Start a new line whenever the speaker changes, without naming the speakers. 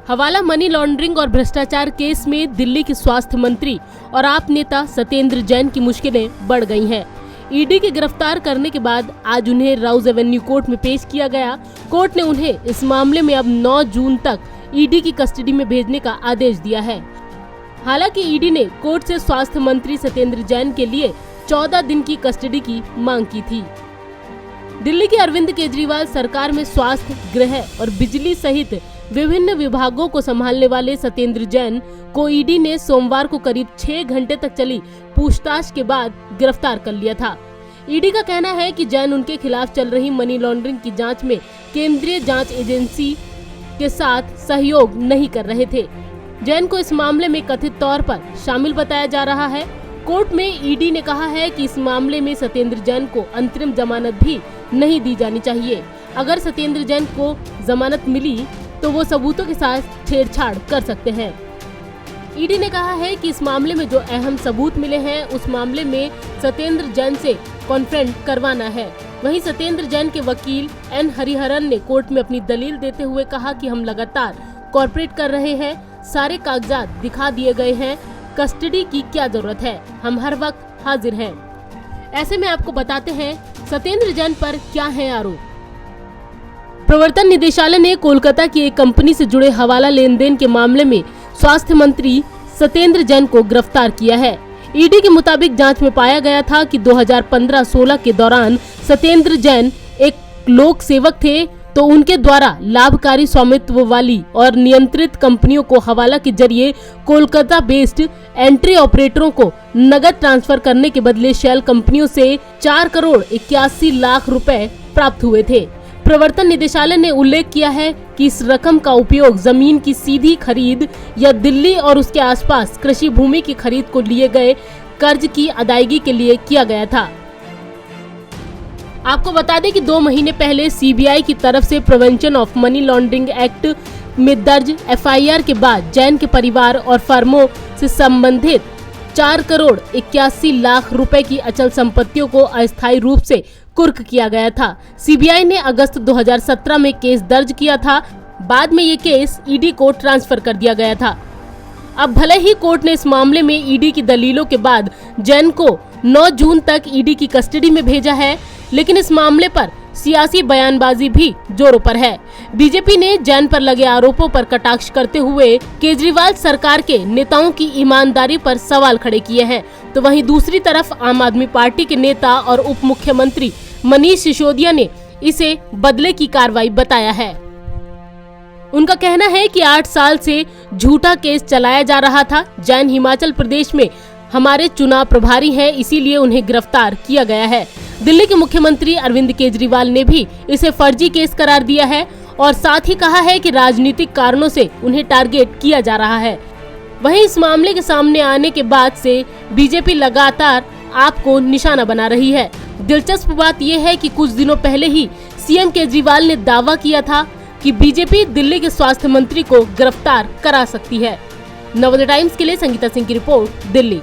हवाला money laundering और भ्रष्टाचार केस में दिल्ली के स्वास्थ्य मंत्री और आप नेता सत्येंद्र जैन की मुश्किलें बढ़ गई हैं। ईडी के गिरफ्तार करने के बाद आज उन्हें राउज एवेन्यू कोर्ट में पेश किया गया। कोर्ट ने उन्हें इस मामले में अब 9 जून तक ईडी की कस्टडी में भेजने का आदेश दिया है। हालांकि ईडी ने कोर्ट से स्वास्थ्य मंत्री सत्येंद्र जैन के लिए 14 दिन की कस्टडी की मांग की थी। दिल्ली के अरविंद केजरीवाल सरकार में स्वास्थ्य, गृह और बिजली सहित विभिन्न विभागों को संभालने वाले सत्येंद्र जैन को ईडी ने सोमवार को करीब 6 घंटे तक चली पूछताछ के बाद गिरफ्तार कर लिया था। ईडी का कहना है कि जैन उनके खिलाफ चल रही मनी लॉन्ड्रिंग की जांच में केंद्रीय जांच एजेंसी के साथ सहयोग नहीं कर रहे थे। जैन को इस मामले में कथित तौर पर शामिल बताया जा रहा है। कोर्ट में ईडी ने कहा है कि इस मामले में सत्येंद्र जैन को अंतरिम जमानत भी नहीं दी जानी चाहिए। अगर सत्येंद्र जैन को जमानत मिली तो वो सबूतों के साथ छेड़छाड़ कर सकते हैं। ईडी ने कहा है कि इस मामले में जो अहम सबूत मिले हैं उस मामले में सत्येंद्र जैन से कॉन्फ्रेंट करवाना है। वहीं सत्येंद्र जैन के वकील एन हरिहरन ने कोर्ट में अपनी दलील देते हुए कहा कि हम लगातार कॉर्पोरेट कर रहे हैं, सारे कागजात दिखा दिए गए हैं, कस्टडी की क्या जरूरत है, हम हर वक्त हाजिर हैं। ऐसे में आपको बताते हैं सत्येंद्र जैन पर क्या है आरोप। प्रवर्तन निदेशालय ने कोलकाता की एक कंपनी से जुड़े हवाला लेन देन के मामले में स्वास्थ्य मंत्री सत्येंद्र जैन को गिरफ्तार किया है। ईडी के मुताबिक जांच में पाया गया था कि 2015-16 के दौरान सत्येंद्र जैन एक लोक सेवक थे, तो उनके द्वारा लाभकारी स्वामित्व वाली और नियंत्रित कंपनियों को हवाला के जरिए कोलकाता बेस्ड एंट्री ऑपरेटरों को नगद ट्रांसफर करने के बदले शेल कंपनियों से 4 करोड़ 81 लाख रुपए प्राप्त हुए थे। प्रवर्तन निदेशालय ने उल्लेख किया है कि इस रकम का उपयोग जमीन की सीधी खरीद या दिल्ली और उसके आसपास कृषि भूमि की खरीद को लिए गए कर्ज की अदायगी के लिए किया गया था। आपको बता दें कि 2 महीने पहले सीबीआई की तरफ से prevention of money laundering act में दर्ज एफआईआर के बाद जैन के परिवार और फर्मों से संबंधित 4 करोड़ 81 लाख रुपए की अचल संपत्तियों को अस्थायी रूप से कुर्क किया गया था। सीबीआई ने अगस्त 2017 में केस दर्ज किया था। बाद में ये केस ईडी को ट्रांसफर कर दिया गया था। अब भले ही कोर्ट ने इस मामले में ईडी की दलीलों के बाद जैन को 9 जून तक ईडी की कस्टडी में भेजा है, लेकिन इस मामले पर सियासी बयानबाजी भी जोरों पर है। बीजेपी ने जैन पर लगे आरोपों पर कटाक्ष करते हुए केजरीवाल सरकार के नेताओं की ईमानदारी पर सवाल खड़े किए हैं, तो वहीं दूसरी तरफ आम आदमी पार्टी के नेता और उप मुख्यमंत्री मनीष सिसोदिया ने इसे बदले की कार्रवाई बताया है। उनका कहना है कि 8 साल से झूठा केस चलाया जा रहा था। जैन हिमाचल प्रदेश में हमारे चुनाव प्रभारी हैं, इसीलिए उन्हें गिरफ्तार किया गया है। दिल्ली के मुख्यमंत्री अरविंद केजरीवाल ने भी इसे फर्जी केस करार दिया है और साथ ही कहा है कि राजनीतिक कारणों से उन्हें टारगेट किया जा रहा है। वहीं इस मामले के सामने आने के बाद से बीजेपी लगातार आपको निशाना बना रही है। दिलचस्प बात यह है कि कुछ दिनों पहले ही सीएम केजरीवाल ने दावा किया था कि बीजेपी दिल्ली के स्वास्थ्य मंत्री को गिरफ्तार करा सकती है। नवोदय टाइम्स के लिए संगीता सिंह की रिपोर्ट, दिल्ली।